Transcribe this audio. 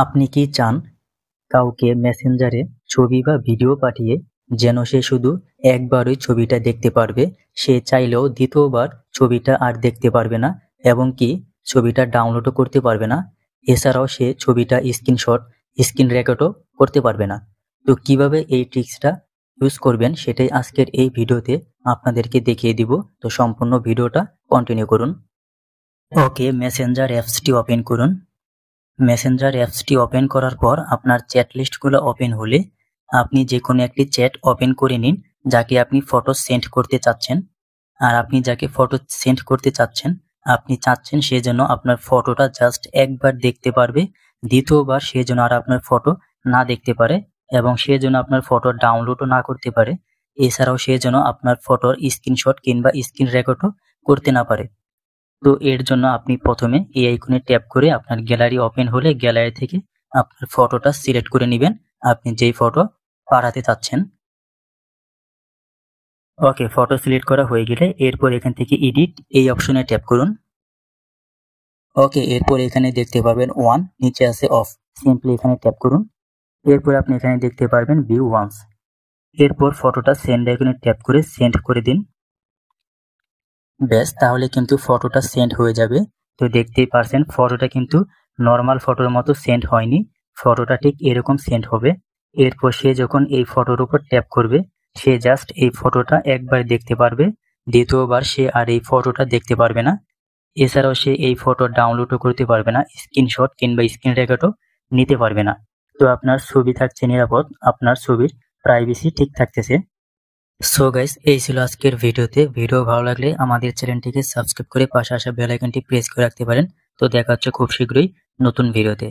আপনি কি চান কাউকে মেসেঞ্জারে ছবি বা ভিডিও পাঠিয়ে যেন সে শুধু একবারই ছবিটা দেখতে পারবে, সে চাইলেও দ্বিতীয়বার ছবিটা আর দেখতে পারবে না এবং কি ছবিটা ডাউনলোডও করতে পারবে না, এছাড়াও সে ছবিটা স্ক্রিনশট, স্ক্রিন রেকর্ডও করতে পারবে না। তো কিভাবে এই ট্রিক্সটা ইউজ করবেন সেটাই আজকের এই ভিডিওতে আপনাদেরকে দেখিয়ে দিব। তো সম্পূর্ণ ভিডিওটা কন্টিনিউ করুন। ওকে, মেসেঞ্জার অ্যাপসটি ওপেন করুন। মেসেঞ্জার অ্যাপসটি ওপেন করার পর আপনার চ্যাট লিস্টগুলো ওপেন হলে আপনি যে কোনো একটি চ্যাট ওপেন করে নিন যাকে আপনি ফটো সেন্ড করতে চাচ্ছেন। আর আপনি যাকে ফটো সেন্ড করতে চাচ্ছেন, আপনি চাচ্ছেন সে যেন আপনার ফটোটা জাস্ট একবার দেখতে পারবে, দ্বিতীয়বার সে যেন আর আপনার ফটো না দেখতে পারে এবং সে যেন আপনার ফটো ডাউনলোডও না করতে পারে, এছাড়াও সে যেন আপনার ফটোর স্ক্রিনশট কিংবা স্ক্রিন রেকর্ডও করতে না পারে। তো এর জন্য আপনি প্রথমে এই আইকনে ট্যাপ করে আপনার গ্যালারি ওপেন হলে গ্যালারি থেকে আপনার ফটোটা সিলেক্ট করে নেবেন, আপনি যেই ফটো পাঠাতে চাচ্ছেন। ওকে, ফটো সিলেক্ট করা হয়ে গেলে এরপর এখান থেকে এডিট এই অপশনে ট্যাপ করুন। ওকে, এরপর এখানে দেখতে পাবেন ওয়ান, নিচে আছে অফ, সিম্পলি এখানে ট্যাপ করুন। এরপর আপনি এখানে দেখতে পারবেন ভিউ ওয়ান্স। এরপর ফটোটা সেন্ড আইকনে ট্যাপ করে সেন্ড করে দিন। ব্যাস, তাহলে কিন্তু ফটোটা সেন্ড হয়ে যাবে। তো দেখতেই পারছেন ফটোটা কিন্তু নর্মাল ফটোর মতো সেন্ড হয়নি, ফটোটা ঠিক এরকম সেন্ড হবে। এরপর সে যখন এই ফটোর উপর ট্যাপ করবে, সে জাস্ট এই ফটোটা একবার দেখতে পারবে, দ্বিতীয়বার সে আর এই ফটোটা দেখতে পারবে না। এছাড়াও সে এই ফটো ডাউনলোডও করতে পারবে না, স্ক্রিনশট কিংবা স্ক্রিন রেকর্ডও নিতে পারবে না। তো আপনার ছবি থাকছে নিরাপদ, আপনার ছবির প্রাইভেসি ঠিক থাকতেছে। সো গাইস, এই ছিল আজকের ভিডিওতে। ভিডিও ভালো লাগলে আমাদের চ্যানেলটিকে সাবস্ক্রাইব করে পাশে আসা বেল আইকনটি প্রেস করে রাখতে পারেন। তো দেখা হচ্ছে খুব শীঘ্রই নতুন ভিডিওতে।